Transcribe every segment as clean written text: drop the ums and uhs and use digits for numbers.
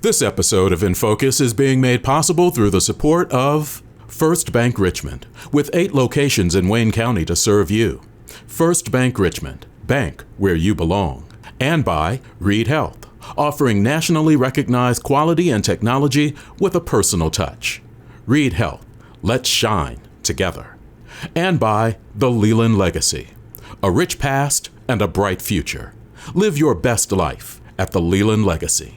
This episode of In Focus is being made possible through the support of First Bank Richmond, with 8 locations in Wayne County to serve you. First Bank Richmond, bank where you belong. And by Reed Health, offering nationally recognized quality and technology with a personal touch. Reed Health, let's shine together. And by The Leland Legacy, a rich past and a bright future. Live your best life at The Leland Legacy.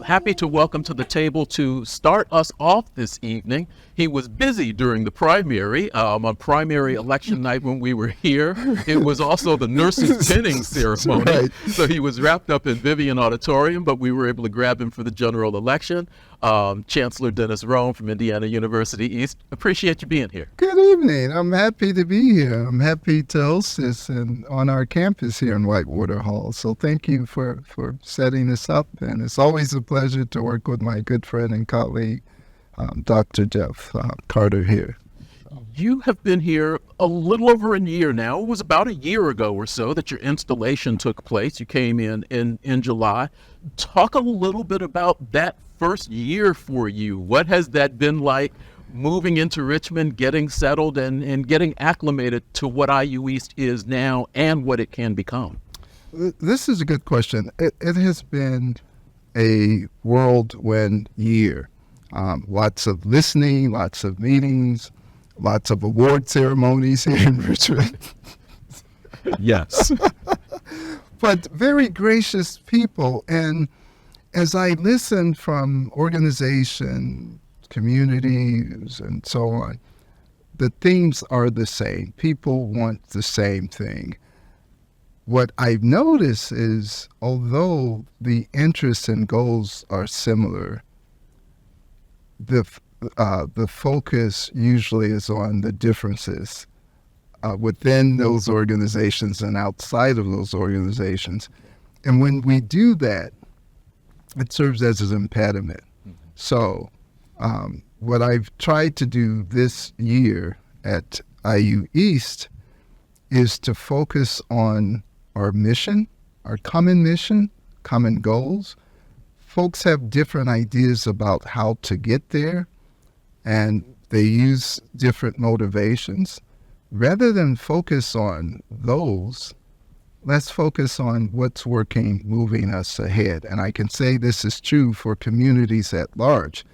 Happy to welcome to the table to start us off this evening. He was busy during the primary, on primary election night when we were here. It was also the nurses' pinning ceremony. Right. So he was wrapped up in Vivian Auditorium, but we were able to grab him for the general election. Chancellor Dennis Rome from Indiana University East. Appreciate you being here. Good evening. I'm happy to be here. I'm happy to host this on our campus here in Whitewater Hall. So thank you for setting this up. And it's always a pleasure to work with my good friend and colleague, Dr. Jeff Carter here. You have been here a little over a year now. It was about a year ago or so that your installation took place. You came in July. Talk a little bit about that first year for you. What has that been like, moving into Richmond, getting settled, and getting acclimated to what IU East is now and what it can become? This is a good question. It has been a whirlwind year. Lots of listening, lots of meetings, lots of award ceremonies here in Richmond. Yes. But very gracious people. And as I listen from organization, communities, and so on, the themes are the same. People want the same thing. What I've noticed is, although the interests and goals are similar, the focus usually is on the differences within those organizations and outside of those organizations. And when we do that, it serves as an impediment. Mm-hmm. So what I've tried to do this year at IU East is to focus on our mission, our common mission, common goals. Folks have different ideas about how to get there, and they use different motivations. Rather than focus on those, let's focus on what's working, moving us ahead. And I can say this is true for communities at large.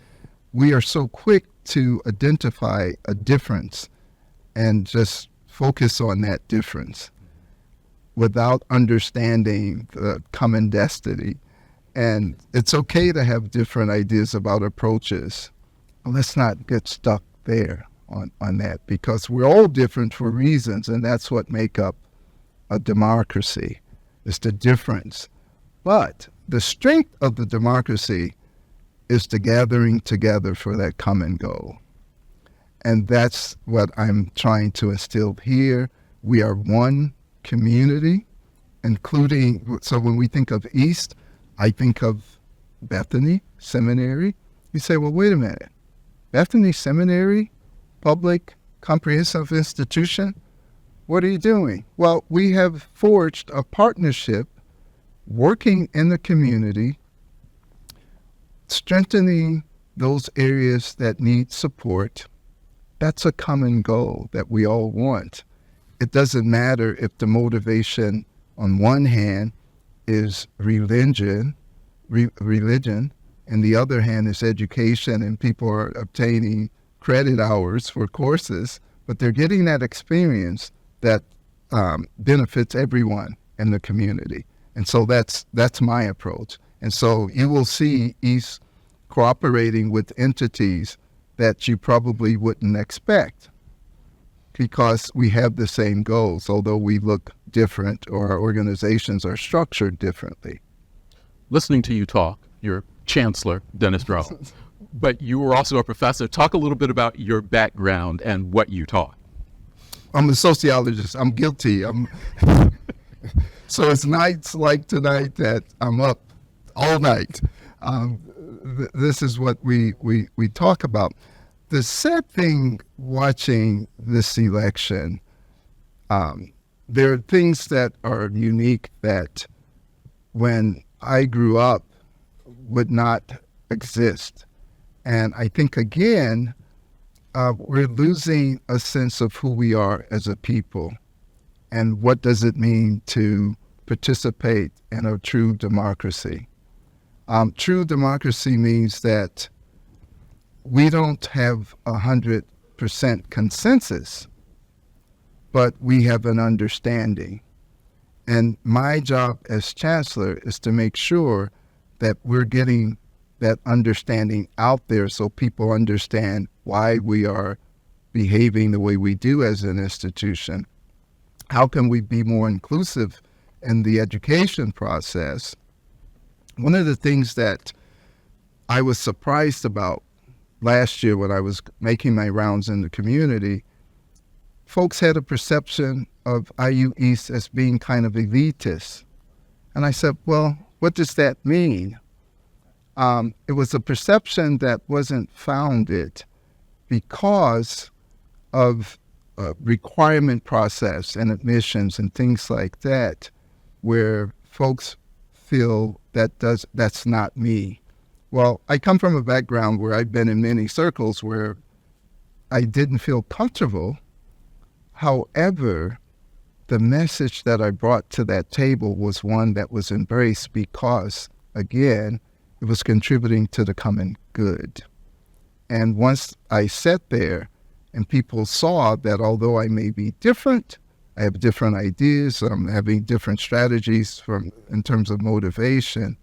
We are so quick to identify a difference and just focus on that difference without understanding the common destiny. And it's okay to have different ideas about approaches. Let's not get stuck there on that, because we're all different for reasons, and that's what make up a democracy, is the difference. But the strength of the democracy is the gathering together for that common goal. And that's what I'm trying to instill here. We are one community, including, so when we think of East, I think of Bethany Seminary. You say, well, wait a minute. Bethany Seminary, public comprehensive institution, what are you doing? Well, we have forged a partnership working in the community, strengthening those areas that need support. That's a common goal that we all want. It doesn't matter if the motivation on one hand is religion, and the other hand is education, and people are obtaining credit hours for courses, but they're getting that experience that benefits everyone in the community. And so that's my approach. And so you will see East cooperating with entities that you probably wouldn't expect, because we have the same goals, although we look different or our organizations are structured differently. listening to you talk, you're Chancellor Dennis Ronald, but you were also a professor. Talk a little bit about your background and what you taught. I'm a sociologist. I'm guilty. So it's nights like tonight that I'm up all night. This is what we talk about. The sad thing watching this election, there are things that are unique that when I grew up would not exist. And I think, again, we're losing a sense of who we are as a people and what does it mean to participate in a true democracy. True democracy means that we don't have 100% consensus, but we have an understanding. And my job as Chancellor is to make sure that we're getting that understanding out there so people understand why we are behaving the way we do as an institution. How can we be more inclusive in the education process? One of the things that I was surprised about last year when I was making my rounds in the community, folks had a perception of IU East as being kind of elitist. And I said, well, what does that mean? It was a perception that wasn't founded because of requirement process and admissions and things like that, where folks feel that's not me. Well, I come from a background where I've been in many circles where I didn't feel comfortable. However, the message that I brought to that table was one that was embraced because, again, it was contributing to the common good. And once I sat there and people saw that although I may be different, I have different ideas, I'm having different strategies in terms of motivation,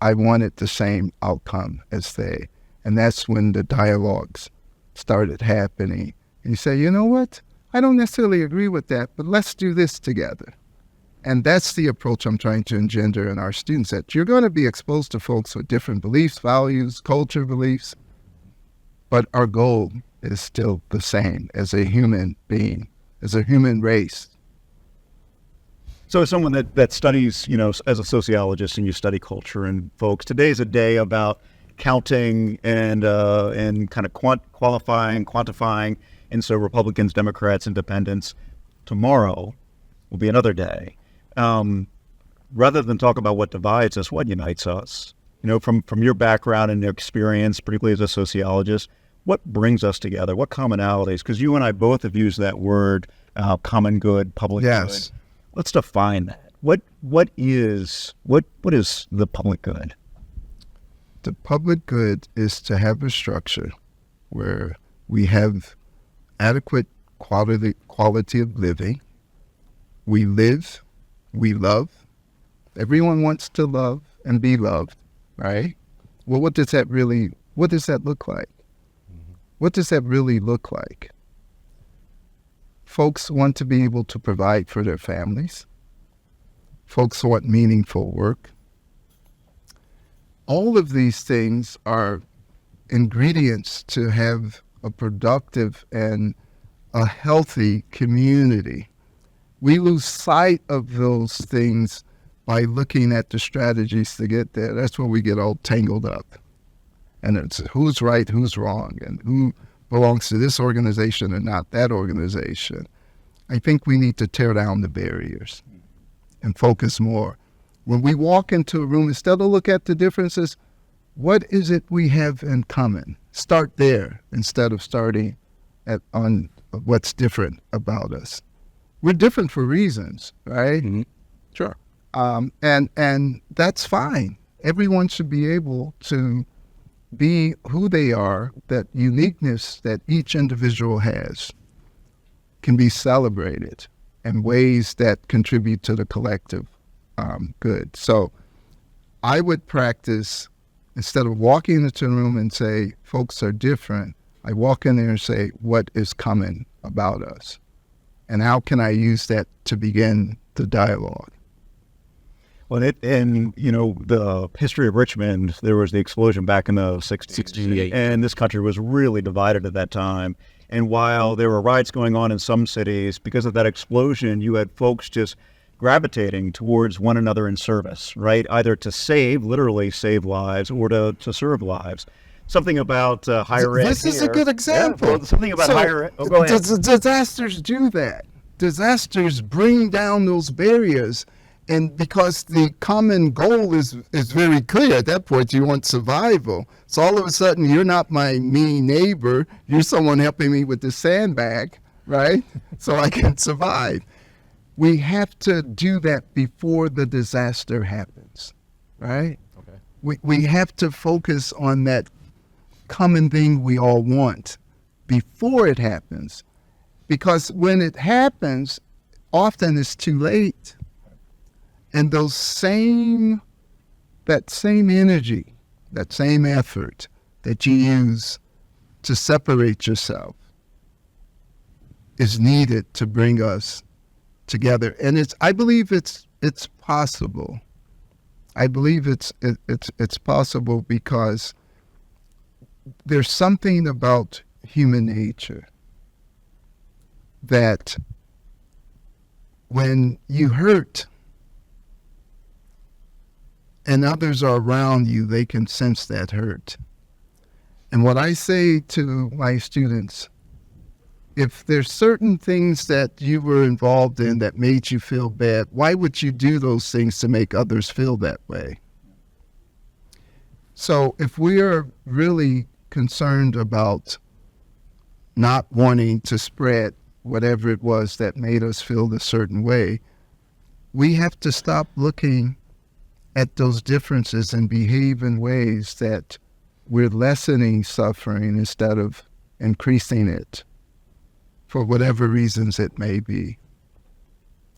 I wanted the same outcome as they. And that's when the dialogues started happening. And you say, you know what? I don't necessarily agree with that, but let's do this together. And that's the approach I'm trying to engender in our students, that you're going to be exposed to folks with different beliefs, values, culture beliefs, but our goal is still the same as a human being, as a human race. So as someone that studies, as a sociologist and you study culture and folks, today is a day about counting and kind of qualifying, quantifying. And so Republicans, Democrats, Independents, tomorrow will be another day. Rather than talk about what divides us, what unites us? From your background and your experience, particularly as a sociologist, what brings us together? What commonalities? Because you and I both have used that word, common good, public good. Let's define that. What is the public good? The public good is to have a structure where we have adequate quality of living. We live, we love. Everyone wants to love and be loved, right? Well, what does that look like? What does that really look like? Folks want to be able to provide for their families. Folks want meaningful work. All of these things are ingredients to have a productive and a healthy community. We lose sight of those things by looking at the strategies to get there. That's where we get all tangled up. And it's who's right, who's wrong, and who belongs to this organization and not that organization. I think we need to tear down the barriers and focus more. When we walk into a room, instead of look at the differences, what is it we have in common? Start there instead of starting on what's different about us. We're different for reasons, right? Mm-hmm. Sure. And that's fine. Everyone should be able to be who they are. That uniqueness that each individual has can be celebrated in ways that contribute to the collective good. So I would practice, instead of walking into a room and say, folks are different, I walk in there and say, what is common about us? And how can I use that to begin the dialogue? Well, in the history of Richmond, there was the explosion back in the 60s. 68. And this country was really divided at that time. And while there were riots going on in some cities, because of that explosion, you had folks just gravitating towards one another in service, right? Either to literally save lives, or to serve lives. Something about higher ed. This is a good example. Yeah, well, something about higher ed. Oh, go ahead. Disasters do that. Disasters bring down those barriers. And because the common goal is very clear at that point, you want survival. So all of a sudden, you're not my mean neighbor. You're someone helping me with the sandbag, right? So I can survive. We have to do that before the disaster happens, right? Okay. We have to focus on that common thing we all want before it happens. Because when it happens, often it's too late. And that same energy, that same effort that you use to separate yourself is needed to bring us together. And I believe it's possible. I believe it's possible because there's something about human nature that when you hurt and others are around you, they can sense that hurt. And what I say to my students, if there's certain things that you were involved in that made you feel bad, why would you do those things to make others feel that way? So if we are really concerned about not wanting to spread whatever it was that made us feel a certain way, we have to stop looking at those differences and behave in ways that we're lessening suffering instead of increasing it for whatever reasons it may be.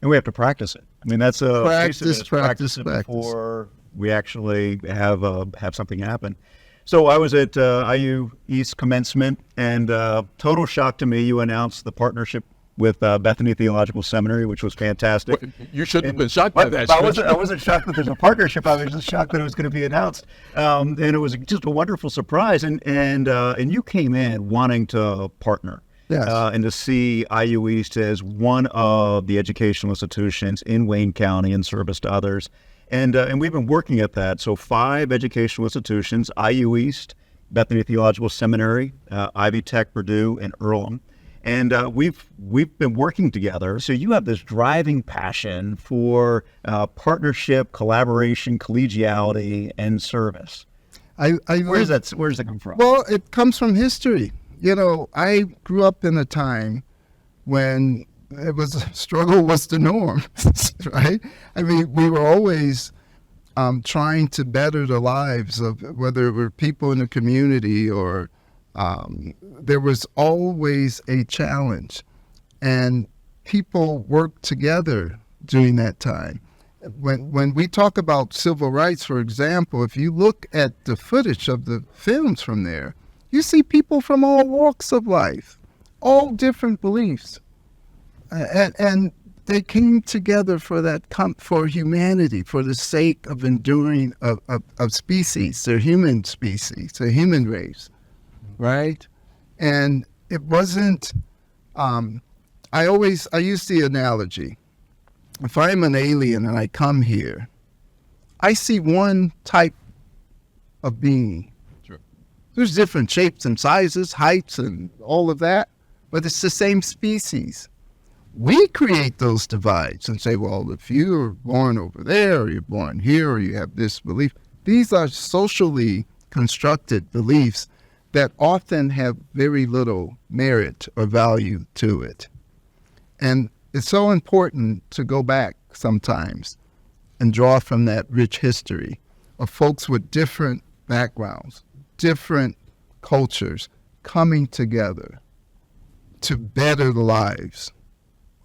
And we have to practice it. I mean, that's a practice before we actually have something happen. So I was at IU East commencement, and total shock to me, you announced the partnership with Bethany Theological Seminary, which was fantastic. Well, you shouldn't have been shocked by that. I wasn't shocked that there's a partnership. I was just shocked that it was going to be announced, and it was just a wonderful surprise. And you came in wanting to partner, yes, and to see IU East as one of the educational institutions in Wayne County in service to others, and we've been working at that. So 5 educational institutions: IU East, Bethany Theological Seminary, Ivy Tech, Purdue, and Earlham. And we've been working together. So you have this driving passion for partnership, collaboration, collegiality, and service. Where does that come from? Well, it comes from history. You know, I grew up in a time when struggle was the norm, right? I mean, we were always trying to better the lives of whether it were people in the community or there was always a challenge, and people worked together during that time. When we talk about civil rights, for example, if you look at the footage of the films from there, you see people from all walks of life, all different beliefs, and they came together for humanity, for the sake of enduring of species, the human species, the human race. Right? And it wasn't, I use the analogy. If I'm an alien and I come here, I see one type of being. Sure. There's different shapes and sizes, heights and all of that, but it's the same species. We create those divides and say, well, if you're born over there, or you're born here, or you have this belief, these are socially constructed beliefs that often have very little merit or value to it. And it's so important to go back sometimes and draw from that rich history of folks with different backgrounds, different cultures coming together to better the lives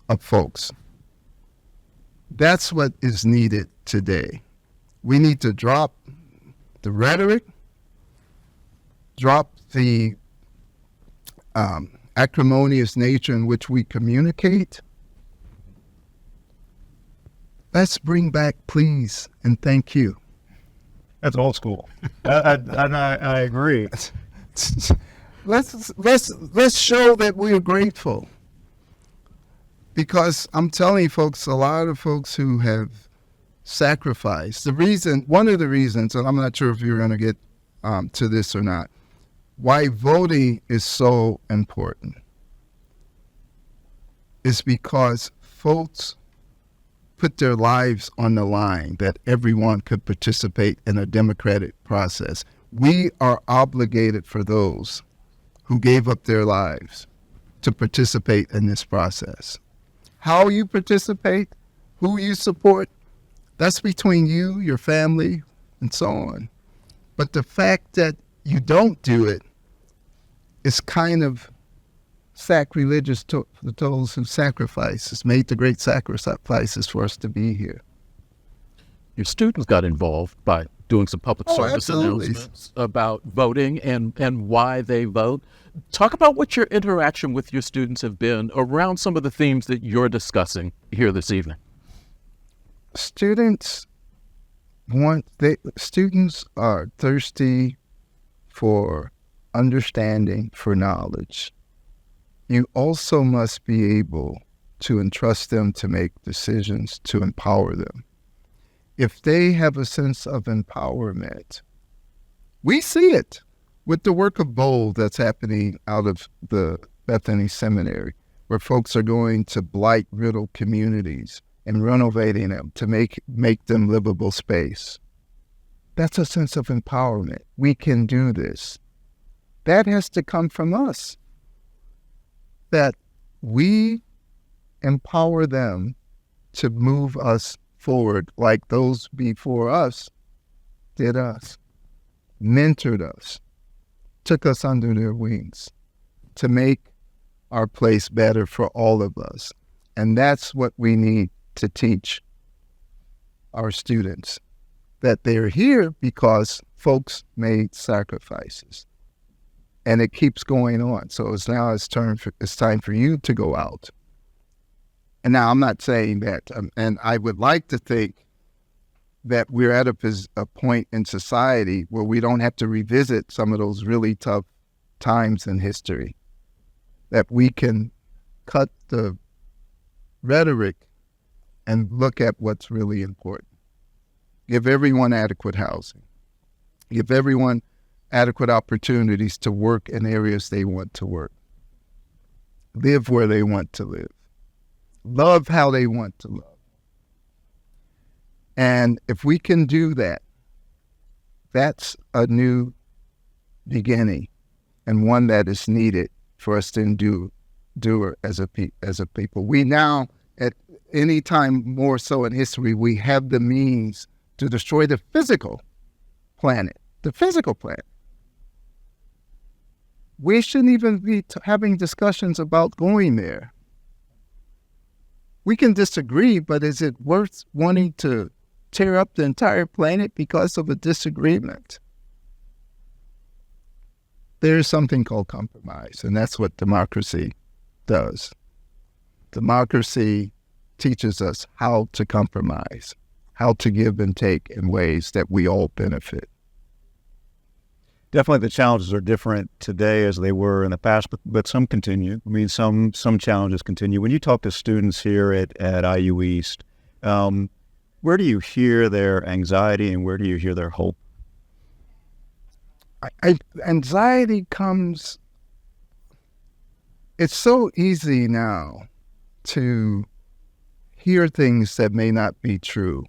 of folks. That's what is needed today. We need to drop the rhetoric, drop the acrimonious nature in which we communicate, Let's bring back please and thank you. That's old school. I agree. Let's show that we're grateful. Because I'm telling you folks, a lot of folks who have sacrificed, one of the reasons, and I'm not sure if you're going to get to this or not, why voting is so important is because folks put their lives on the line that everyone could participate in a democratic process. We are obligated for those who gave up their lives to participate in this process. How you participate, who you support, that's between you, your family, and so on. But the fact that you don't do it is kind of sacrilegious to those who sacrifice, made the great sacrifices for us to be here. Your students got involved by doing some public service absolutely. announcements about voting and why they vote. Talk about what your interaction with your students have been around some of the themes that you're discussing here this evening. Students are thirsty for understanding, for knowledge. You also must be able to entrust them to make decisions, to empower them. If they have a sense of empowerment, we see it with the work of BOLD that's happening out of the Bethany Seminary, where folks are going to blight-riddled communities and renovating them to make them livable space. That's a sense of empowerment. We can do this. That has to come from us. That we empower them to move us forward like those before us did us, mentored us, took us under their wings to make our place better for all of us. And that's what we need to teach our students, that they're here because folks made sacrifices. And it keeps going on. So it's time for you to go out. And now I'm not saying that, and I would like to think that we're at a point in society where we don't have to revisit some of those really tough times in history, that we can cut the rhetoric and look at what's really important. Give everyone adequate housing. Give everyone adequate opportunities to work in areas they want to work. Live where they want to live. Love how they want to love. And if we can do that, that's a new beginning and one that is needed for us to endure as a people. We now, at any time more so in history, we have the means to destroy the physical planet. The physical planet. We shouldn't even be having discussions about going there. We can disagree, but is it worth wanting to tear up the entire planet because of a disagreement? There is something called compromise, and that's what democracy does. Democracy teaches us how to compromise, how to give and take in ways that we all benefit. Definitely the challenges are different today as they were in the past, but some continue. I mean, some challenges continue. When you talk to students here at IU East, where do you hear their anxiety and where do you hear their hope? Anxiety comes, it's so easy now to hear things that may not be true.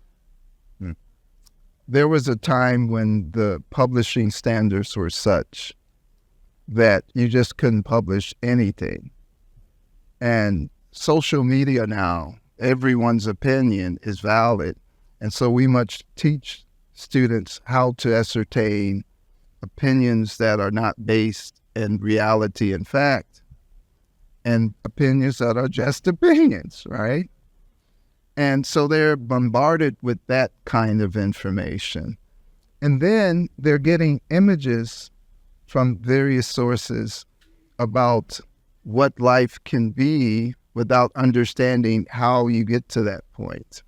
There was a time when the publishing standards were such that you just couldn't publish anything. And social media now, everyone's opinion is valid. And so we must teach students how to ascertain opinions that are not based in reality and fact, and opinions that are just opinions, right? And so they're bombarded with that kind of information. And then they're getting images from various sources about what life can be without understanding how you get to that point.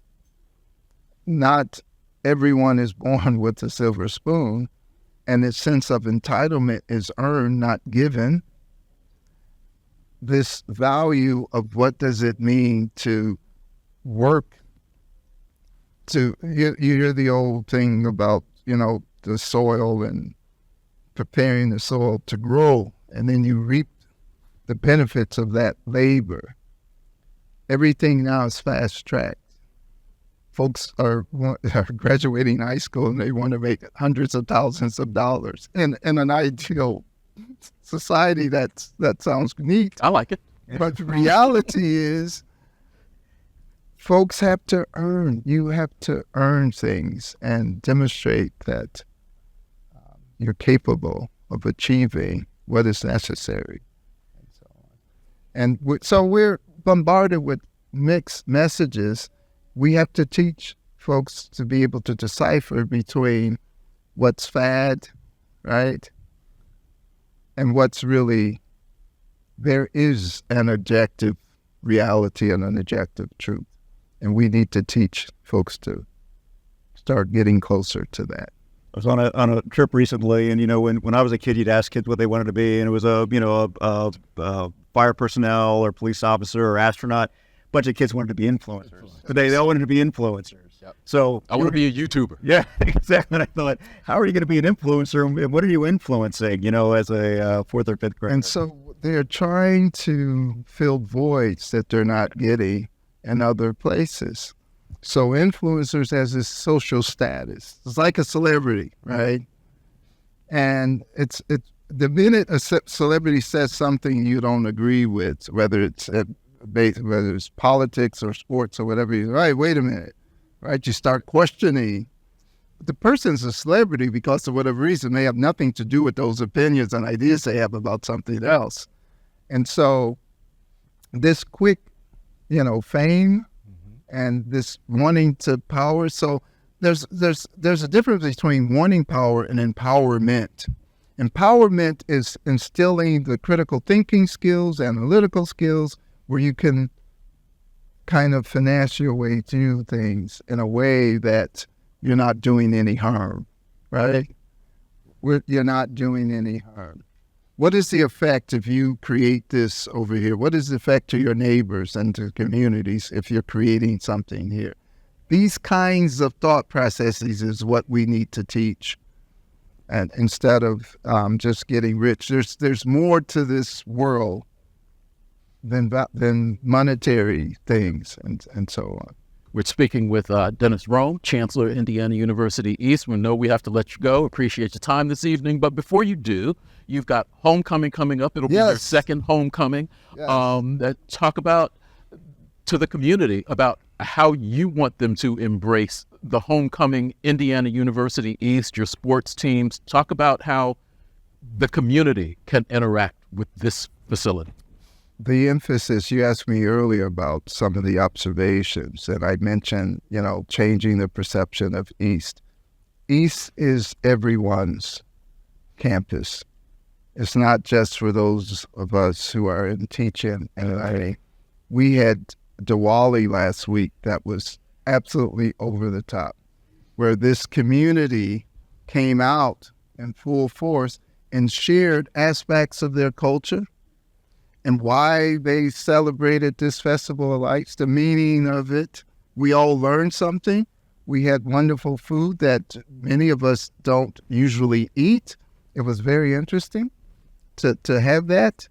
not everyone is born with a silver spoon, and the sense of entitlement is earned, not given. This value of what does it mean to work, you hear the old thing about, the soil and preparing the soil to grow, and then you reap the benefits of that labor. Everything now is fast-tracked. Folks are graduating high school and they want to make hundreds of thousands of dollars. In an ideal society, that sounds neat. I like it. But the reality is, folks have to earn. You have to earn things and demonstrate that you're capable of achieving what is necessary. And so on. And so we're bombarded with mixed messages. We have to teach folks to be able to decipher between what's fad, right, and what's really, there is an objective reality and an objective truth. And we need to teach folks to start getting closer to that. I was on a trip recently, and when I was a kid, you'd ask kids what they wanted to be, and it was a fire personnel or police officer or astronaut. A bunch of kids wanted to be influencers. Today, they all wanted to be influencers. Yep. So I want to be a YouTuber. Yeah, exactly. And I thought, how are you going to be an influencer, and what are you influencing? As a fourth or fifth grader. And so they're trying to fill voids that they're not getting in other places. So influencers has this social status. It's like a celebrity, right? And it's the minute a celebrity says something you don't agree with, whether it's politics or sports or whatever, you're right, wait a minute, right? You start questioning. The person's a celebrity because of whatever reason may have nothing to do with those opinions and ideas they have about something else. And so this quick, fame and this wanting to power. So there's a difference between wanting power and empowerment. Empowerment is instilling the critical thinking skills, analytical skills, where you can kind of finesse your way through things in a way that you're not doing any harm, right? You're not doing any harm. What is the effect if you create this over here? What is the effect to your neighbors and to communities if you're creating something here? These kinds of thought processes is what we need to teach. And instead of just getting rich, there's more to this world than monetary things and so on. We're speaking with Dennis Rome, Chancellor, Indiana University East. We know we have to let you go. Appreciate your time this evening. But before you do, you've got homecoming coming up. It'll be your second homecoming. Yes. Talk about to the community about how you want them to embrace the homecoming Indiana University East, your sports teams. Talk about how the community can interact with this facility. The emphasis, you asked me earlier about some of the observations, and I mentioned, changing the perception of East. East is everyone's campus. It's not just for those of us who are in teaching and learning. We had Diwali last week that was absolutely over the top, where this community came out in full force and shared aspects of their culture and why they celebrated this Festival of Lights, the meaning of it. We all learned something. We had wonderful food that many of us don't usually eat. It was very interesting to have that,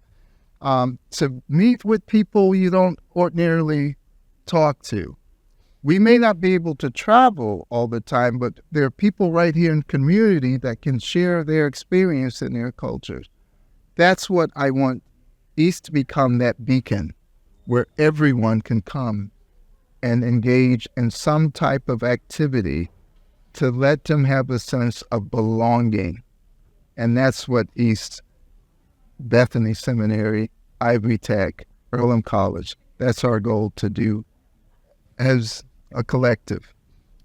to meet with people you don't ordinarily talk to. We may not be able to travel all the time, but there are people right here in the community that can share their experience and their cultures. That's what I want East to become, that beacon where everyone can come and engage in some type of activity to let them have a sense of belonging. And that's what East, Bethany Seminary, Ivy Tech, Earlham College, that's our goal to do as a collective.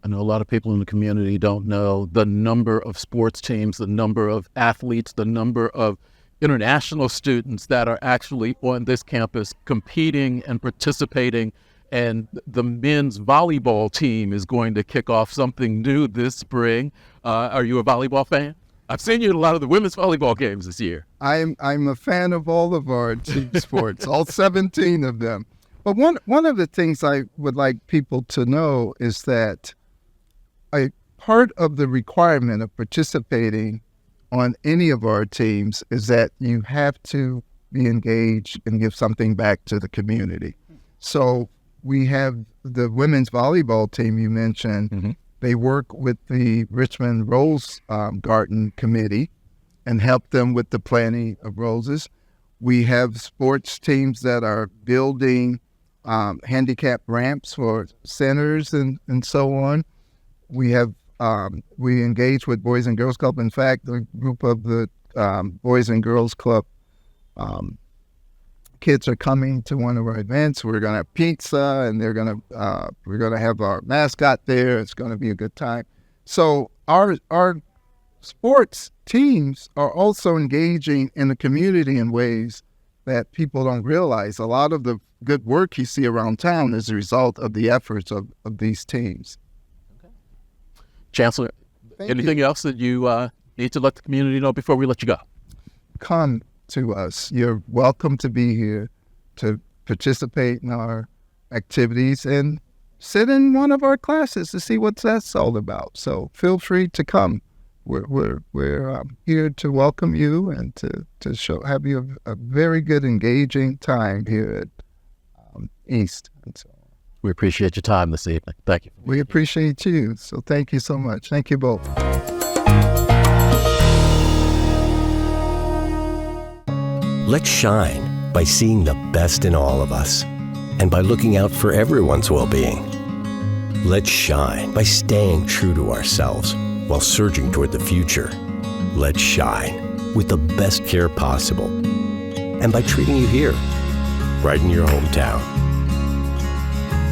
I know a lot of people in the community don't know the number of sports teams, the number of athletes, the number of international students that are actually on this campus competing and participating and the men's volleyball team is going to kick off something new this spring. Are you a volleyball fan? I've seen you at a lot of the women's volleyball games this year. I'm a fan of all of our team sports, all 17 of them. But one of the things I would like people to know is that a part of the requirement of participating on any of our teams is that you have to be engaged and give something back to the community. So we have the women's volleyball team you mentioned. Mm-hmm. They work with the Richmond Rose Garden Committee and help them with the planting of roses. We have sports teams that are building handicap ramps for centers and so on. We have we engage with Boys and Girls Club. In fact, the group of the Boys and Girls Club kids are coming to one of our events. We're going to have pizza, and we're going to have our mascot there. It's going to be a good time. So our sports teams are also engaging in the community in ways that people don't realize. A lot of the good work you see around town is a result of the efforts of these teams. Chancellor, Thank anything else that you need to let the community know before we let you go? Come to us. You're welcome to be here to participate in our activities and sit in one of our classes to see what that's all about. So feel free to come. We're here to welcome you and to have you a very good, engaging time here at East. And so We appreciate your time this evening. Thank you. we appreciate you. So thank you so much. Thank you both. Let's shine by seeing the best in all of us and by looking out for everyone's well-being. Let's shine by staying true to ourselves while surging toward the future. Let's shine with the best care possible and by treating you here, right in your hometown.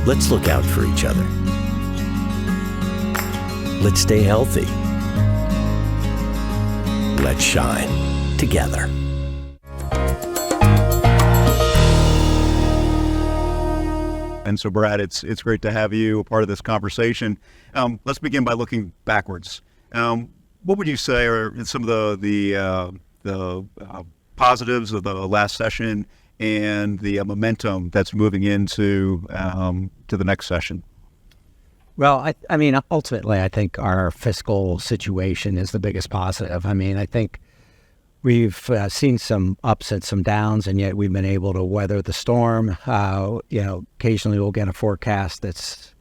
Let's look out for each other. Let's stay healthy. Let's shine together. And so, Brad, it's great to have you a part of this conversation. Let's begin by looking backwards. What would you say are some of the positives of the last session and the momentum that's moving into to the next session? Well, I mean, ultimately, I think our fiscal situation is the biggest positive. I mean, I think we've seen some ups and some downs, and yet we've been able to weather the storm. Occasionally we'll get a forecast that's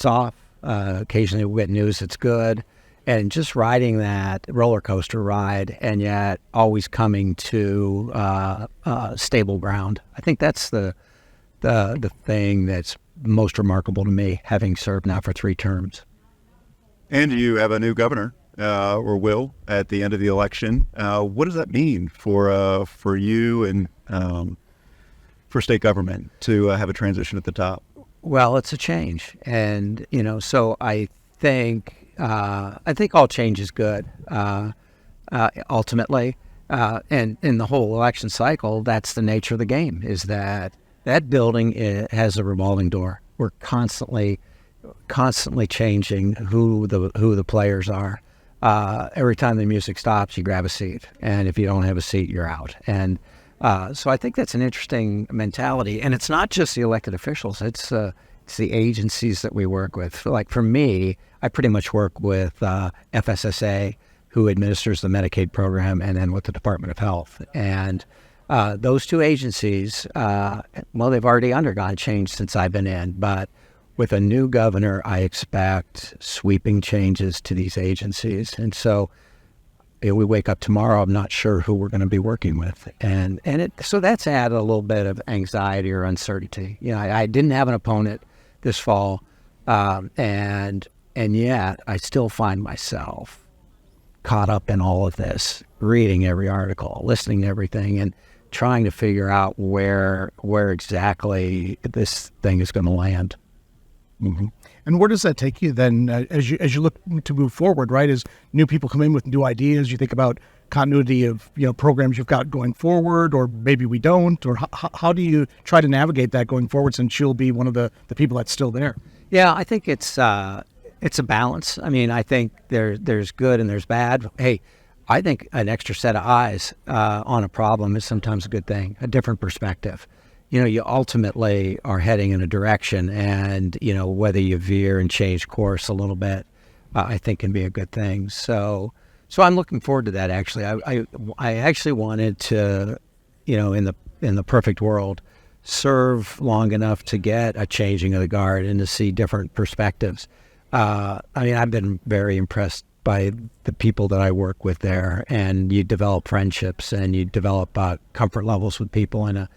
off. Occasionally we'll get news that's good. And just riding that roller coaster ride and yet always coming to stable ground. I think that's the thing that's most remarkable to me, having served now for 3 terms. And you have a new governor, or will, at the end of the election. What does that mean for you and for state government to have a transition at the top? Well, it's a change, and so I think all change is good. Ultimately, and in the whole election cycle, that's the nature of the game. Is that building has a revolving door. We're constantly changing who the players are. Every time the music stops, you grab a seat, and if you don't have a seat, you're out. And so I think that's an interesting mentality. And it's not just the elected officials; it's the agencies that we work with. Like for me, I pretty much work with FSSA, who administers the Medicaid program, and then with the Department of Health. And those 2 agencies, they've already undergone change since I've been in, but with a new governor, I expect sweeping changes to these agencies. And so we wake up tomorrow, I'm not sure who we're going to be working with. So that's added a little bit of anxiety or uncertainty. I didn't have an opponent this fall, and yet I still find myself caught up in all of this, reading every article, listening to everything, and trying to figure out where exactly this thing is going to land. Mm-hmm. And where does that take you then as you look to move forward, right? As new people come in with new ideas, you think about continuity of programs you've got going forward, or maybe we don't, or how do you try to navigate that going forward, since you'll be one of the people that's still there? Yeah, I think it's a balance. I mean, I think there's good and there's bad. Hey, I think an extra set of eyes on a problem is sometimes a good thing, a different perspective. You ultimately are heading in a direction, and whether you veer and change course a little bit, I think can be a good thing. So I'm looking forward to that. Actually, I actually wanted to, in the perfect world, serve long enough to get a changing of the guard and to see different perspectives. I've been very impressed by the people that I work with there, and you develop friendships and you develop comfort levels with people, and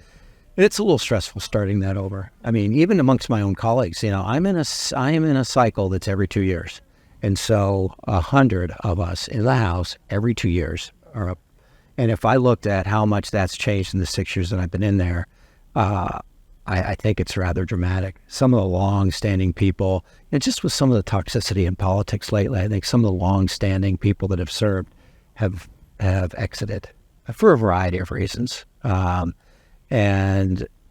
it's a little stressful starting that over. I mean, even amongst my own colleagues, I am in a cycle that's every 2 years. And so 100 of us in the House every 2 years are up. And if I looked at how much that's changed in the 6 years that I've been in there, I think it's rather dramatic. Some of the long-standing people, and just with some of the toxicity in politics lately, I think some of the long-standing people that have served have exited for a variety of reasons. And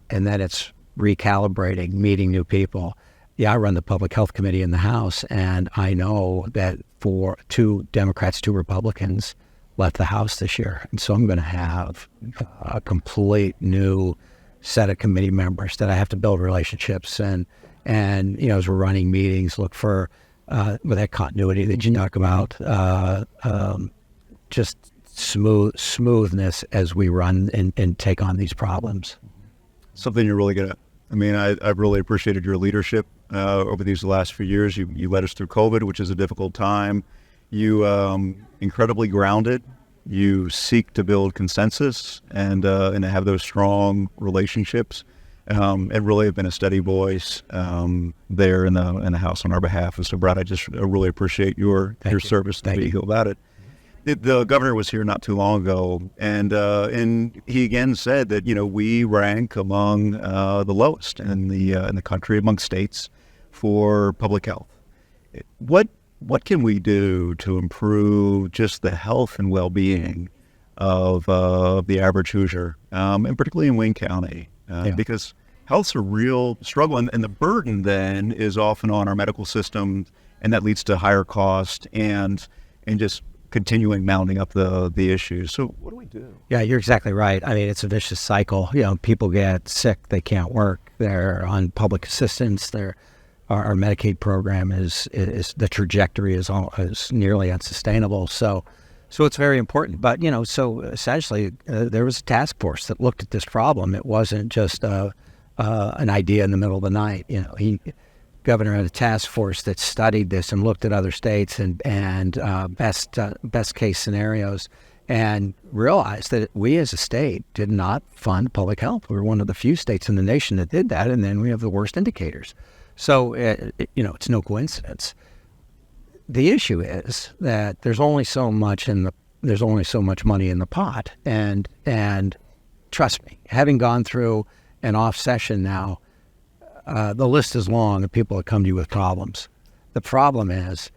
then it's recalibrating, meeting new people. Yeah, I run the Public Health Committee in the House, and I know that for 2 Democrats, 2 Republicans left the House this year. And so I'm going to have a complete new set of committee members that I have to build relationships and as we're running meetings, look for with that continuity that you talk about, just smoothness as we run and take on these problems. Something you're really good at. I mean, I've really appreciated your leadership over these last few years. You led us through COVID, which is a difficult time. You incredibly grounded. You seek to build consensus and to have those strong relationships, and really have been a steady voice there in the House on our behalf. And so, Brad, I just really appreciate your service to be about it. The governor was here not too long ago, and he again said that we rank among the lowest in the country among states for public health. What can we do to improve just the health and well-being of the average Hoosier, and particularly in Wayne County? Because health's a real struggle, and the burden then is often on our medical system, and that leads to higher cost and just continuing mounting up the issues. So what do we do? Yeah, you're exactly right. I mean, it's a vicious cycle. People get sick, they can't work, they're on public assistance, our Medicaid program is the trajectory is nearly unsustainable. So it's very important. But so essentially, there was a task force that looked at this problem. It wasn't just an idea in the middle of the night. Governor had a task force that studied this and looked at other states and best case scenarios, and realized that we as a state did not fund public health. We were one of the few states in the nation that did that, and then we have the worst indicators. So it's no coincidence. The issue is that there's only so much money in the pot, and trust me, having gone through an off session now, the list is long of people that come to you with problems. The problem is,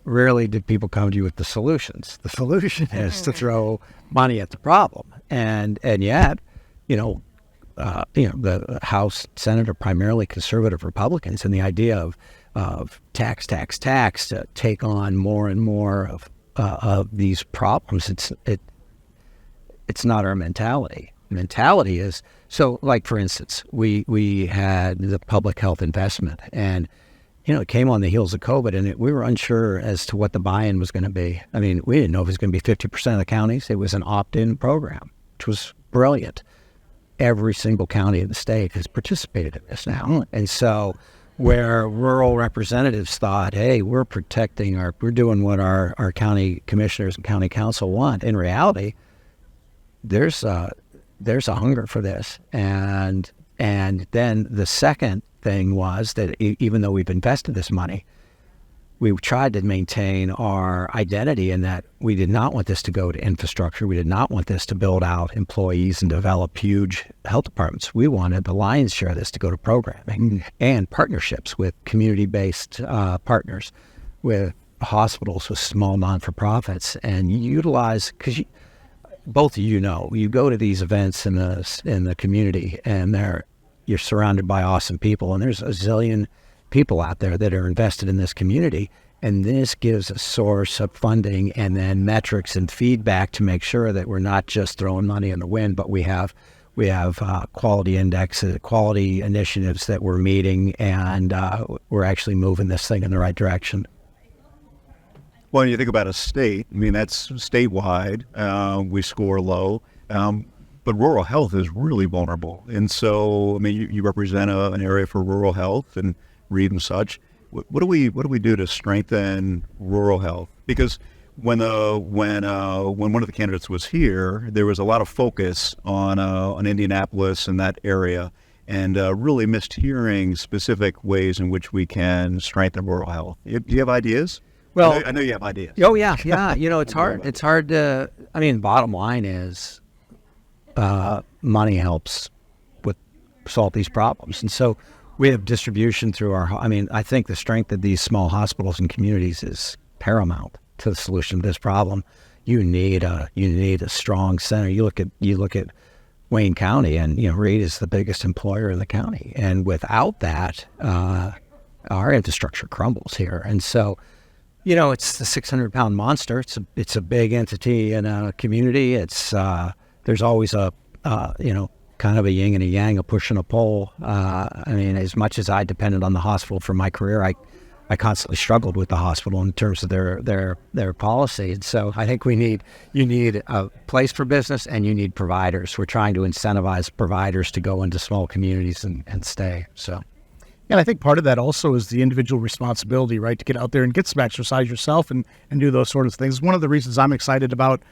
rarely do people come to you with the solutions. The solution is to throw money at the problem, and yet, the House, Senate are primarily conservative Republicans, and the idea of tax to take on more and more of these problems, it's not our mentality. Mentality is, so like for instance, we had the public health investment, and it came on the heels of COVID, and we were unsure as to what the buy-in was going to be. I mean, we didn't know if it was going to be 50% of the counties. It was an opt-in program, which was brilliant. Every single county in the state has participated in this now. And so where rural representatives thought, hey, we're doing what our county commissioners and county council want. In reality, there's a hunger for this. And then the second thing was that even though we've invested this money, we've tried to maintain our identity in that we did not want this to go to infrastructure. We did not want this to build out employees and develop huge health departments. We wanted the lion's share of this to go to programming and partnerships with community-based partners, with hospitals with small non-for-profits and utilize, because both of you know, you go to these events in the community and you're surrounded by awesome people, and there's a zillion people out there that are invested in this community, and this gives a source of funding and then metrics and feedback to make sure that we're not just throwing money in the wind, but we have quality indexes, quality initiatives that we're meeting, and we're actually moving this thing in the right direction. Well, when you think about a state, I mean, that's statewide. We score low, but rural health is really vulnerable. And so, I mean, you represent an area for rural health and READ and such. What do we do to strengthen rural health? Because when one of the candidates was here, there was a lot of focus on Indianapolis and that area, and really missed hearing specific ways in which we can strengthen rural health. Do you have ideas? Well, I know you have ideas. Oh yeah. It's hard. It's hard to. I mean, bottom line is, money helps with solve these problems, and so we have distribution through I think the strength of these small hospitals and communities is paramount to the solution to this problem. You need a strong center. You look at Wayne County, and Reed is the biggest employer in the county, and without that, our infrastructure crumbles here. And so, it's the 600-pound monster. It's a big entity in a community. It's there's always a kind of a yin and a yang, a push and a pull. I mean, as much as I depended on the hospital for my career, I constantly struggled with the hospital in terms of their policy. And so I think you need a place for business, and you need providers. We're trying to incentivize providers to go into small communities and stay. So. And I think part of that also is the individual responsibility, right, to get out there and get some exercise yourself and do those sort of things. One of the reasons I'm excited about,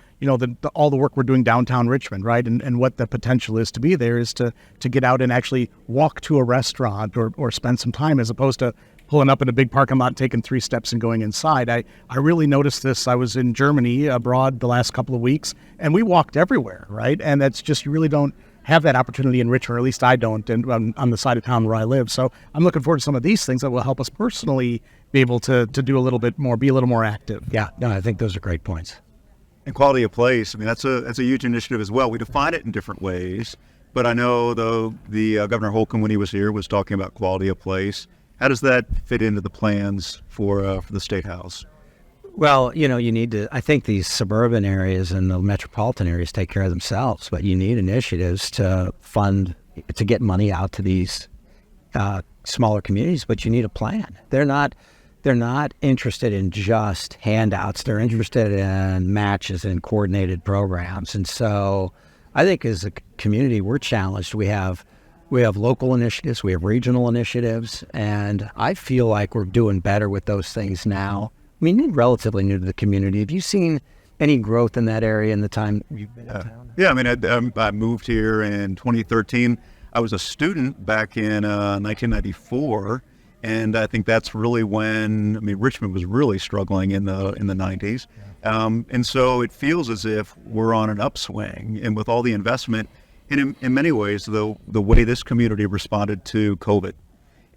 all the work we're doing downtown Richmond, right, and what the potential is to be there is to get out and actually walk to a restaurant or spend some time, as opposed to pulling up in a big parking lot, taking 3 steps and going inside. I really noticed this. I was in Germany abroad the last couple of weeks, and we walked everywhere, right? And that's just, you really don't have that opportunity in Richmond, or at least I don't, and on the side of town where I live. So I'm looking forward to some of these things that will help us personally be able to do a little bit more, be a little more active. Yeah, no, I think those are great points. And quality of place, I mean, that's a huge initiative as well. We define it in different ways, but I know the Governor Holcomb, when he was here, was talking about quality of place. How does that fit into the plans for the State House? Well, you need to, I think these suburban areas and the metropolitan areas take care of themselves, but you need initiatives to get money out to these smaller communities, but you need a plan. They're not interested in just handouts. They're interested in matches and coordinated programs. And so I think as a community, we're challenged. We have local initiatives, we have regional initiatives, and I feel like we're doing better with those things now. I mean, you're relatively new to the community. Have you seen any growth in that area in the time you've been in town? Yeah, I mean, I moved here in 2013. I was a student back in 1994, and I think that's really when, Richmond was really struggling in the 90s. Yeah. And so it feels as if we're on an upswing, and with all the investment, and in many ways, the way this community responded to COVID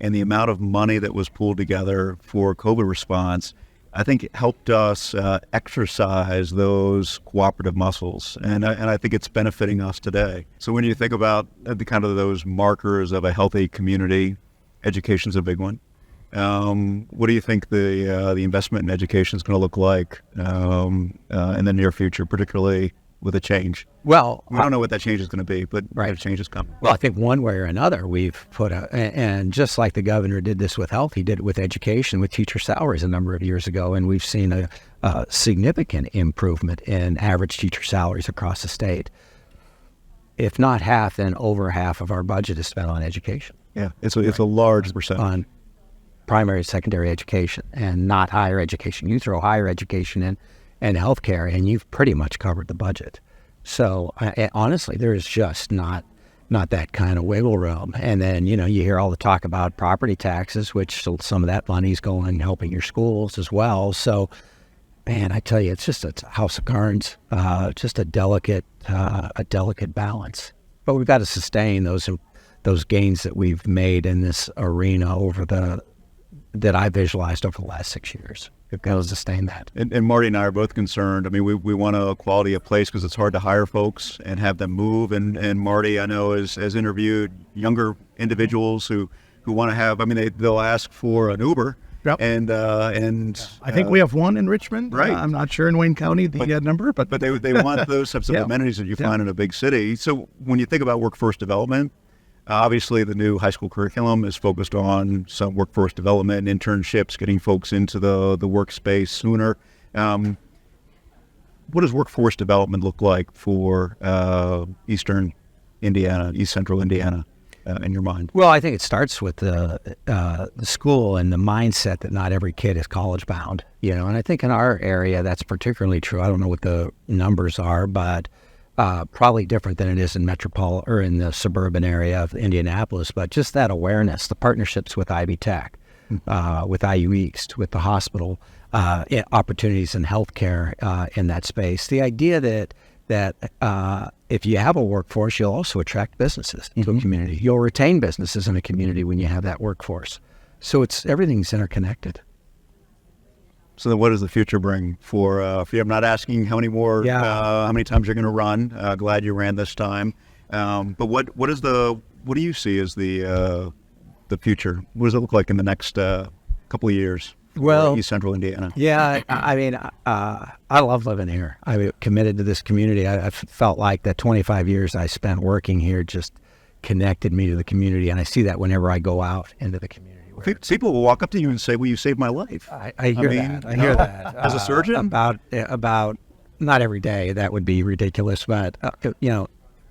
and the amount of money that was pulled together for COVID response, I think it helped us exercise those cooperative muscles, and I think it's benefiting us today. So when you think about the kind of those markers of a healthy community, education's a big one. What do you think the investment in education is going to look like in the near future, particularly with a change? Well, I don't know what that change is going to be, but right. Change is coming. Well, I think one way or another, we've put and just like the governor did this with health, he did it with education, with teacher salaries a number of years ago, and we've seen a significant improvement in average teacher salaries across the state. If not half, then over half of our budget is spent on education. Yeah, it's a large percentage. On primary, secondary education, and not higher education. You throw higher education in and healthcare, and you've pretty much covered the budget. So honestly, there is just not that kind of wiggle room. And then, you hear all the talk about property taxes, which some of that money is going helping your schools as well. So, man, I tell you, it's just a house of cards, just a delicate balance. But we've got to sustain those gains that we've made in this arena that I visualized over the last 6 years. sustain that. And Marty and I are both concerned. I mean, we want a quality of place because it's hard to hire folks and have them move. And Marty, I know, has interviewed younger individuals who want to have. I mean, they'll ask for an Uber. Yep. And I think we have one in Richmond. Right. I'm not sure in Wayne County the number, but they want those types of amenities that you find in a big city. So when you think about workforce development, obviously the new high school curriculum is focused on some workforce development, internships, getting folks into the workspace sooner. What does workforce development look like for Eastern Indiana, East Central Indiana? In your mind? Well, I think it starts with the school and the mindset that not every kid is college bound, and I think in our area that's particularly true. I don't know what the numbers are, but probably different than it is in metropolitan or in the suburban area of Indianapolis. But just that awareness, the partnerships with Ivy Tech, with IU East, with the hospital, opportunities in healthcare in that space. The idea that if you have a workforce, you'll also attract businesses to a community. You'll retain businesses in a community when you have that workforce. So everything's interconnected. So then what does the future bring for you? I'm not asking how many more, how many times you're going to run. Glad you ran this time. But what do you see as the future? What does it look like in the next couple of years? Well, East Central Indiana. Yeah, I mean, I love living here. I'm committed to this community. I felt like that 25 years I spent working here just connected me to the community, and I see that whenever I go out into the community. People will walk up to you and say, "Well, you saved my life." I hear that. I hear that. As a surgeon? About not every day. That would be ridiculous, but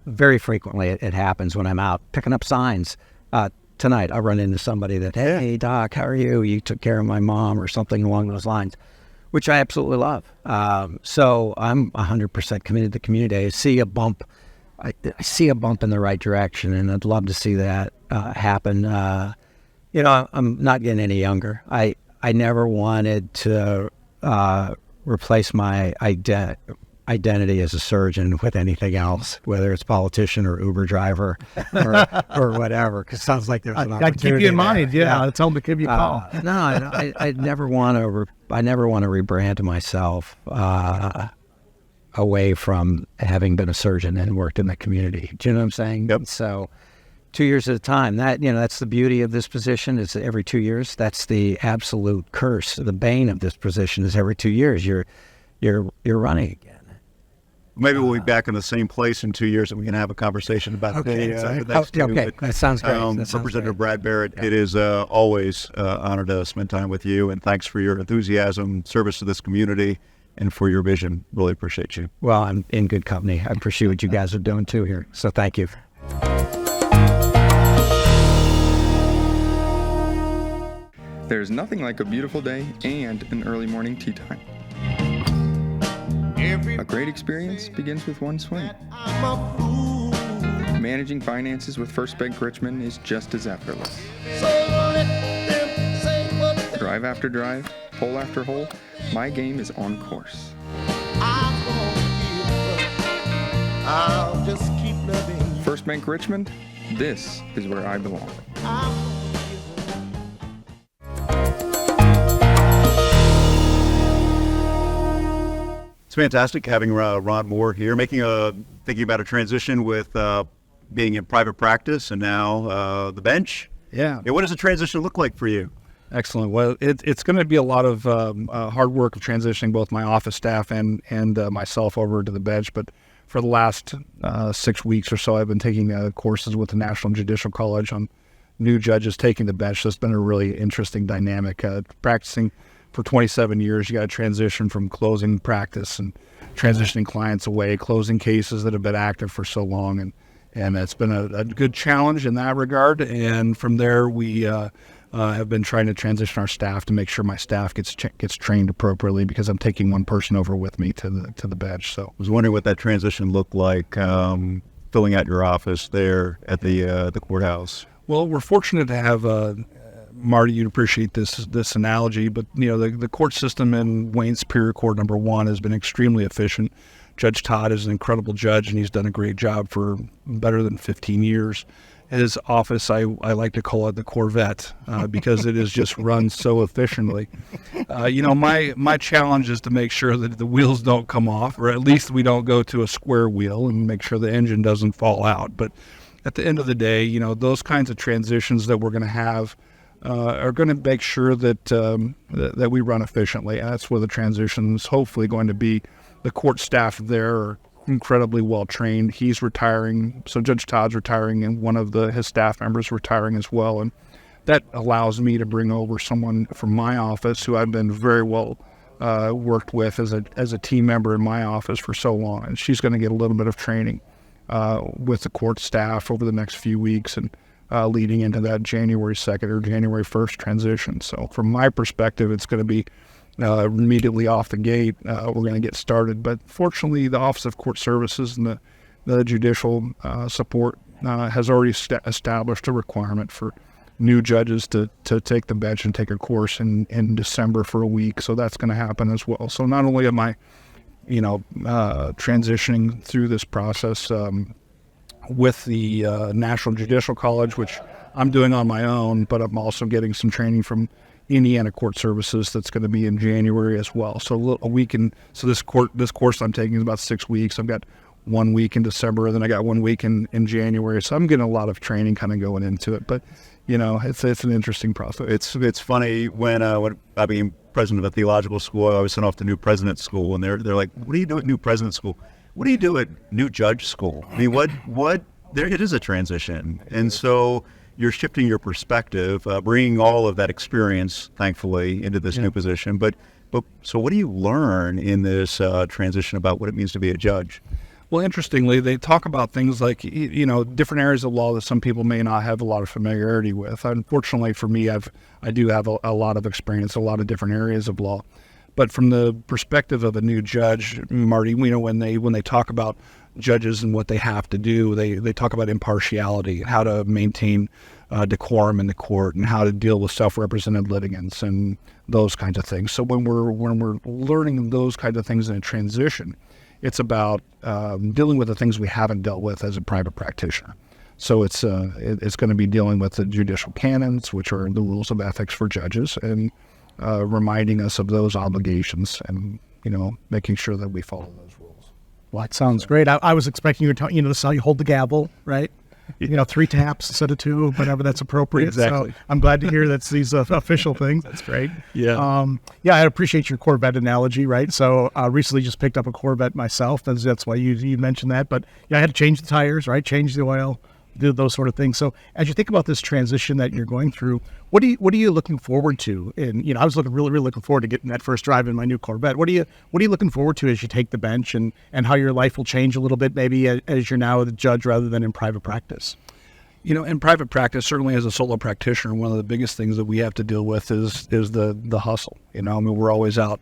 very frequently it happens when I'm out picking up signs. Tonight, I run into somebody that, hey, Doc, how are you? You took care of my mom or something along those lines, which I absolutely love. So I'm 100% committed to the community. I see a bump. I see a bump in the right direction, and I'd love to see that happen. I'm not getting any younger. I never wanted to replace my identity as a surgeon with anything else, whether it's politician or Uber driver or whatever, because it sounds like there's an opportunity. I'd keep you in mind. Yeah. Tell them to give you a call. No, I never want to. I never want to rebrand myself away from having been a surgeon and worked in the community. Do you know what I'm saying? Yep. So 2 years at a time. That's the beauty of this position. Is every 2 years. That's the absolute curse. The bane of this position is every 2 years you're running again. Maybe we'll be back in the same place in 2 years and we can have a conversation about the next two. Okay, that sounds great. Representative Brad Barrett, it is always an honor to spend time with you, and thanks for your enthusiasm, service to this community, and for your vision. Really appreciate you. Well, I'm in good company. I appreciate what you guys are doing too here. So thank you. There's nothing like a beautiful day and an early morning tea time. A great experience begins with one swing. Managing finances with First Bank Richmond is just as effortless. Drive after drive, hole after hole, my game is on course. First Bank Richmond, this is where I belong. It's fantastic having Ron Moore here, thinking about a transition with being in private practice and now the bench. Yeah. What does the transition look like for you? Excellent. Well, it's going to be a lot of hard work of transitioning both my office staff and myself over to the bench. But for the last 6 weeks or so, I've been taking courses with the National Judicial College on new judges taking the bench. So it's been a really interesting dynamic. Practicing for 27 years, you got to transition from closing practice and transitioning clients away, closing cases that have been active for so long. And it's been a good challenge in that regard. And from there, we have been trying to transition our staff to make sure my staff gets trained appropriately, because I'm taking one person over with me to the bench. So I was wondering what that transition looked like, filling out your office there at the courthouse. Well, we're fortunate to have Marty, you'd appreciate this analogy, but the court system in Wayne Superior Court number 1 has been extremely efficient. Judge Todd is an incredible judge, and he's done a great job for better than 15 years. his office, I like to call it the Corvette, because it is just run so efficiently. My challenge is to make sure that the wheels don't come off, or at least we don't go to a square wheel, and make sure the engine doesn't fall out. But at the end of the day, those kinds of transitions that we're going to have are going to make sure that that we run efficiently. And that's where the transition's hopefully going to be. The court staff there are incredibly well trained. He's retiring, so Judge Todd's retiring, and one of his staff members retiring as well. And that allows me to bring over someone from my office who I've been very well worked with as a team member in my office for so long. And she's going to get a little bit of training with the court staff over the next few weeks, and leading into that January 2nd or January 1st transition. So from my perspective, it's going to be immediately off the gate. We're going to get started. But fortunately, the Office of Court Services and the judicial support has already established a requirement for new judges to take the bench and take a course in December for a week. So that's going to happen as well. So not only am I, transitioning through this process with the National Judicial College, which I'm doing on my own, but I'm also getting some training from Indiana Court Services that's going to be in January as well. So a week so this course I'm taking is about 6 weeks. I've got 1 week in December, and then I got 1 week in January. So I'm getting a lot of training kind of going into it. But it's an interesting process. It's funny when I became president of a theological school, I was sent off to new president school, and they're like, "What do you do at new president school? What do you do at new judge school?" I mean, what? There it is a transition, and so you're shifting your perspective, bringing all of that experience, thankfully, into this new position. But so what do you learn in this transition about what it means to be a judge? Well, interestingly, they talk about things like, different areas of law that some people may not have a lot of familiarity with. Unfortunately for me, I do have a lot of experience, a lot of different areas of law. But from the perspective of a new judge, Marty, when they talk about judges and what they have to do, they talk about impartiality, how to maintain decorum in the court, and how to deal with self-represented litigants and those kinds of things. So when we're learning those kinds of things in a transition, it's about dealing with the things we haven't dealt with as a private practitioner. So it's going to be dealing with the judicial canons, which are the rules of ethics for judges, and reminding us of those obligations, and making sure that we follow those rules. Well, that sounds great. I was expecting you to this is how you hold the gavel, right? 3 taps instead of 2, whenever that's appropriate. Exactly. So I'm glad to hear that's these official things. That's great. Yeah. I appreciate your Corvette analogy, right? So recently just picked up a Corvette myself. That's why you mentioned that. But I had to change the tires, right? Change the oil, do those sort of things. So as you think about this transition that you're going through, what are you looking forward to? And I was really looking forward to getting that first drive in my new Corvette. What are you looking forward to as you take the bench, and how your life will change a little bit, maybe as you're now the judge rather than in private practice? In private practice, certainly as a solo practitioner, one of the biggest things that we have to deal with is the hustle. We're always out,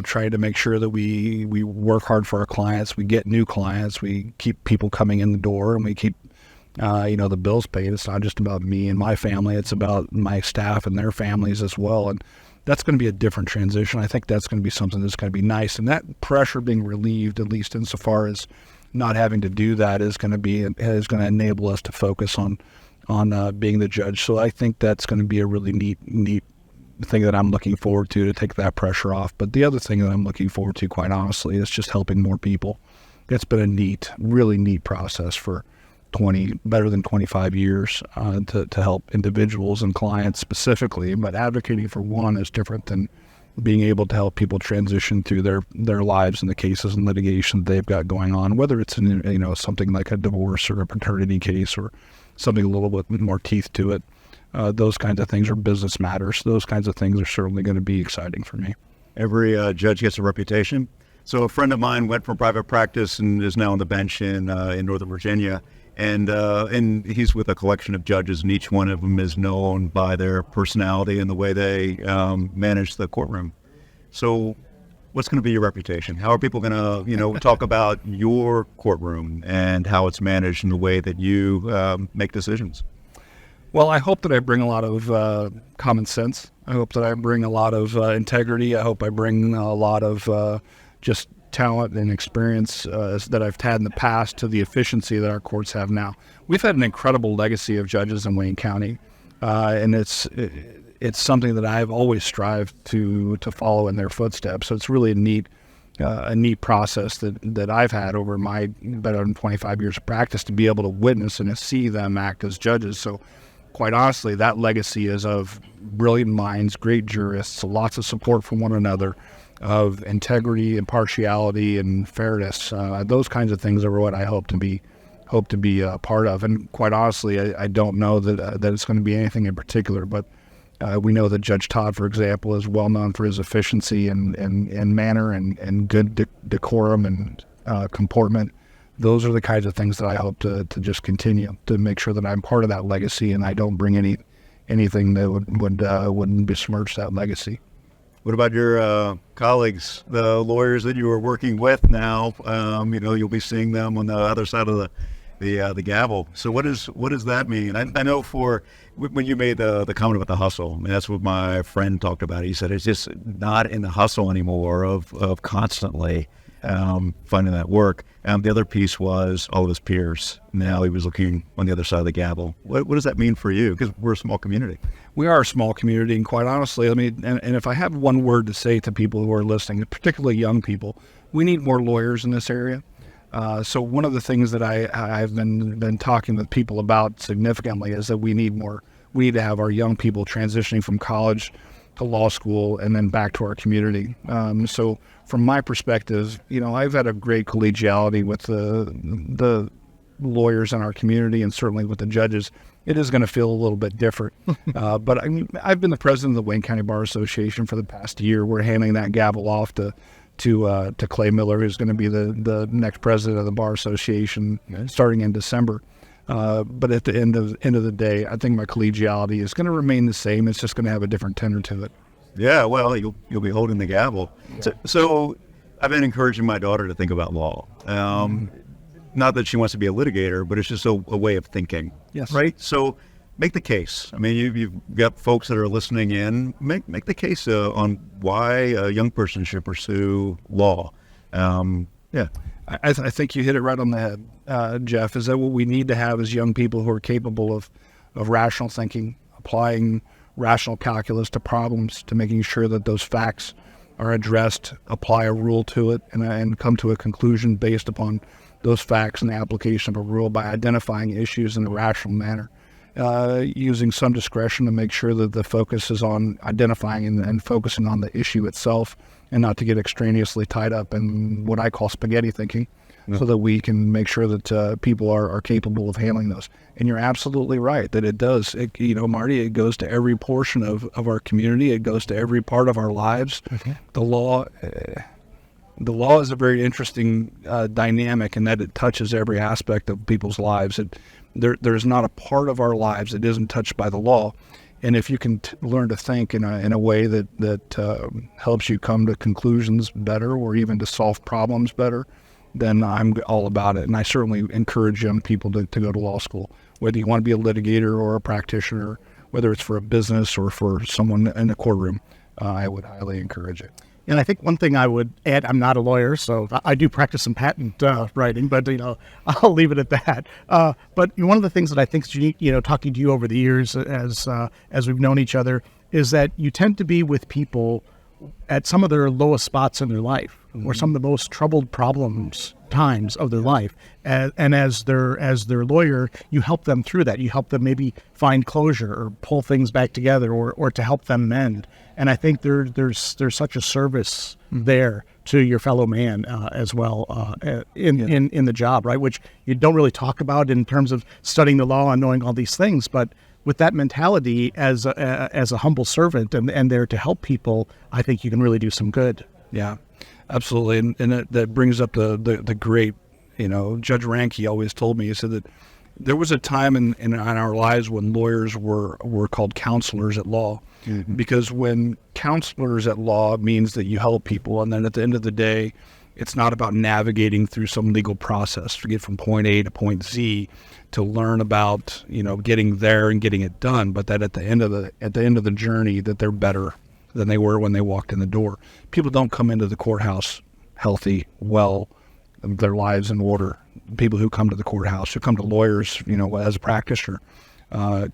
trying to make sure that we work hard for our clients, we get new clients, we keep people coming in the door, and we keep the bills paid. It's not just about me and my family, it's about my staff and their families as well. And that's going to be a different transition. I think that's going to be something that's going to be nice. And that pressure being relieved, at least insofar as not having to do that, is going to enable us to focus on being the judge. So I think that's going to be a really neat thing that I'm looking forward to take that pressure off. But the other thing that I'm looking forward to, quite honestly, is just helping more people. It's been a really neat process for better than 25 years to help individuals and clients specifically, but advocating for one is different than being able to help people transition through their lives and the cases and litigation that they've got going on, whether it's in something like a divorce or a paternity case or something a little bit more teeth to it. Those kinds of things, or business matters. Those kinds of things are certainly going to be exciting for me. Every judge gets a reputation. So a friend of mine went from private practice and is now on the bench in Northern Virginia. And he's with a collection of judges, and each one of them is known by their personality and the way they manage the courtroom. So what's going to be your reputation? How are people going to, talk about your courtroom and how it's managed and the way that you make decisions? Well, I hope that I bring a lot of common sense. I hope that I bring a lot of integrity. I hope I bring a lot of just talent and experience that I've had in the past to the efficiency that our courts have now. We've had an incredible legacy of judges in Wayne County, and it's something that I've always strived to follow in their footsteps. So it's really a neat process that I've had over my better than 25 years of practice to be able to witness and to see them act as judges. So quite honestly, that legacy is of brilliant minds, great jurists, lots of support from one another, of integrity, impartiality, and fairness. Those kinds of things are what I hope to be a part of. And quite honestly, I don't know that it's going to be anything in particular, but we know that Judge Todd, for example, is well known for his efficiency and manner and good decorum and comportment. Those are the kinds of things that I hope to just continue to make sure that I'm part of that legacy and I don't bring anything that would besmirch that legacy. What about your colleagues, the lawyers that you are working with now? You'll be seeing them on the other side of the gavel. So what does that mean? I know when you made the comment about the hustle, I mean, that's what my friend talked about. He said it's just not in the hustle anymore of constantly finding that work. The other piece was all of his peers. Now he was looking on the other side of the gavel. What does that mean for you? Because we're a small community. We are a small community, and quite honestly, and if I have one word to say to people who are listening, particularly young people, we need more lawyers in this area. So one of the things that I've been talking with people about significantly is that we need to have our young people transitioning from college to law school and then back to our community. So from my perspective, I've had a great collegiality with the lawyers in our community and certainly with the judges. It is going to feel a little bit different. But I've been the president of the Wayne County Bar Association for the past year. We're handing that gavel off to Clay Miller, who's going to be the next president of the Bar Association starting in December. But at the end of the day, I think my collegiality is going to remain the same. It's just going to have a different tenor to it. Yeah, well, you'll be holding the gavel. Yeah. So I've been encouraging my daughter to think about law. Not that she wants to be a litigator, but it's just a way of thinking. Yes. Right? So make the case. I mean, you've got folks that are listening in. Make the case on why a young person should pursue law. Yeah. I think you hit it right on the head, Jeff, is that what we need to have is young people who are capable of rational thinking, applying rational calculus to problems, to making sure that those facts are addressed, apply a rule to it, and come to a conclusion based upon those facts and the application of a rule by identifying issues in a rational manner, using some discretion to make sure that the focus is on identifying and focusing on the issue itself and not to get extraneously tied up in what I call spaghetti thinking, so that we can make sure that people are capable of handling those. And you're absolutely right that it does. Marty, it goes to every portion of our community. It goes to every part of our lives. Okay. The law is a very interesting dynamic in that it touches every aspect of people's lives. There's not a part of our lives that isn't touched by the law. And if you can learn to think in a way that helps you come to conclusions better or even to solve problems better, then I'm all about it. And I certainly encourage young people to go to law school, whether you want to be a litigator or a practitioner, whether it's for a business or for someone in a courtroom. I would highly encourage it. And I think one thing I would add, I'm not a lawyer, so I do practice some patent writing, but, I'll leave it at that. But one of the things that I think is unique, talking to you over the years as we've known each other, is that you tend to be with people at some of their lowest spots in their life, or some of the most troubled times of their life. And as their lawyer, you help them through that. You help them maybe find closure or pull things back together or to help them mend. And I think there's such a service there to your fellow man as well in the job, right? Which you don't really talk about in terms of studying the law and knowing all these things, but with that mentality as a humble servant and there to help people, I think you can really do some good. Yeah, absolutely. And that brings up the great, Judge Ranke always told me, he said that there was a time in our lives when lawyers were called counselors at law. Mm-hmm. Because when counselors at law means that you help people, and then at the end of the day, it's not about navigating through some legal process to get from point A to point Z to learn about, getting there and getting it done, but that at the end of the journey that they're better than they were when they walked in the door. People don't come into the courthouse healthy, well, their lives in order. People who come to the courthouse, who come to lawyers, as a practitioner,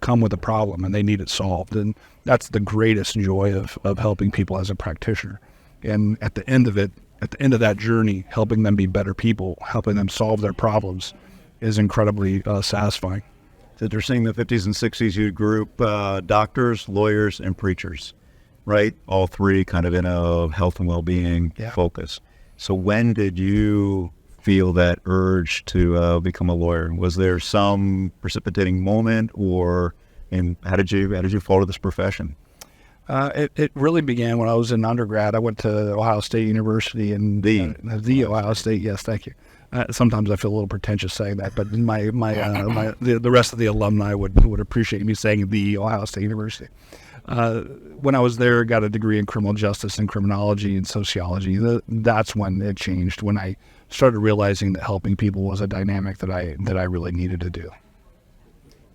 come with a problem and they need it solved. And that's the greatest joy of helping people as a practitioner. And at the end of that journey, helping them be better people, helping them solve their problems is incredibly satisfying. It's interesting, in the 50s and 60s, you group doctors, lawyers, and preachers, right? All three kind of in a health and well-being focus. So when did you feel that urge to become a lawyer? Was there some precipitating moment, and how did you follow this profession? It really began when I was in undergrad. I went to Ohio State University, and the Ohio State. Yes, thank you. Sometimes I feel a little pretentious saying that, but the rest of the alumni would appreciate me saying the Ohio State University. When I was there, got a degree in criminal justice and criminology and sociology. That's when it changed. When I started realizing that helping people was a dynamic that I really needed to do.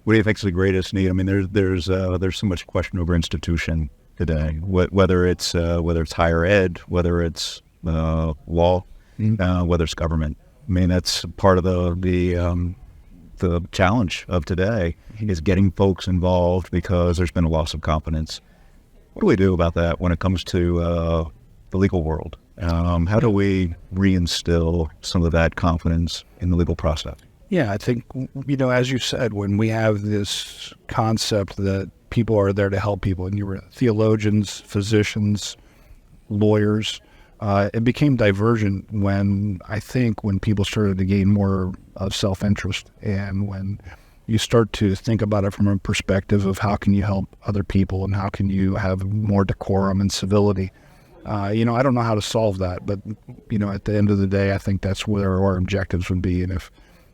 What do you think is the greatest need? I mean, there's so much question over institution today. Whether it's higher ed, whether it's law, whether it's government. I mean, that's part of the challenge of today is getting folks involved because there's been a loss of confidence. What do we do about that when it comes to the legal world? How do we reinstill some of that confidence in the legal process? Yeah, I think, as you said, when we have this concept that people are there to help people, and you were theologians, physicians, lawyers, it became divergent when people started to gain more of self-interest, and when you start to think about it from a perspective of how can you help other people and how can you have more decorum and civility. I don't know how to solve that, but, at the end of the day, I think that's where our objectives would be. And if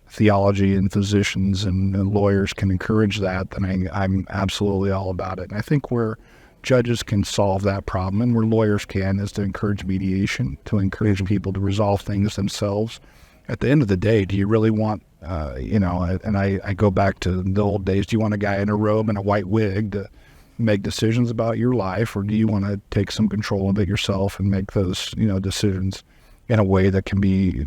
theology and physicians and lawyers can encourage that, then I'm absolutely all about it. And I think where judges can solve that problem and where lawyers can is to encourage mediation, to encourage people to resolve things themselves. At the end of the day, do you really want, and I go back to the old days, do you want a guy in a robe and a white wig to make decisions about your life, or do you want to take some control of it yourself and make those, decisions in a way that can be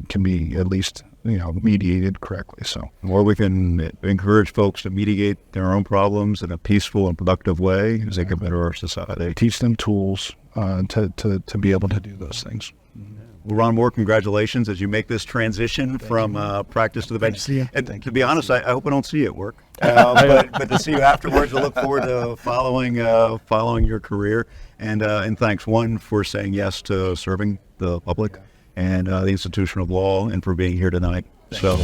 at least, mediated correctly? So, or we can encourage folks to mediate their own problems in a peaceful and productive way as they can better our society. Teach them tools to be able to do those things. Well, Ron Moore, congratulations as you make this transition from practice to the bench. And to be honest, I hope I don't see you at work, but to see you afterwards, I look forward to following your career. And thanks, one, for saying yes to serving the public and the institution of law, and for being here tonight. So.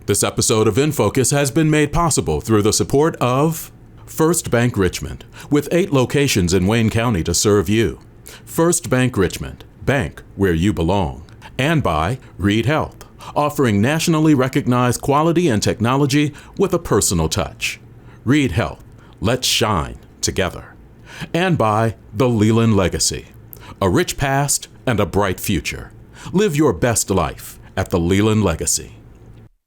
This episode of In Focus has been made possible through the support of First Bank Richmond, with 8 locations in Wayne County to serve you. First Bank Richmond, bank where you belong. And by Reed Health, offering nationally recognized quality and technology with a personal touch. Reed Health, let's shine together. And by The Leland Legacy, a rich past and a bright future. Live your best life at The Leland Legacy.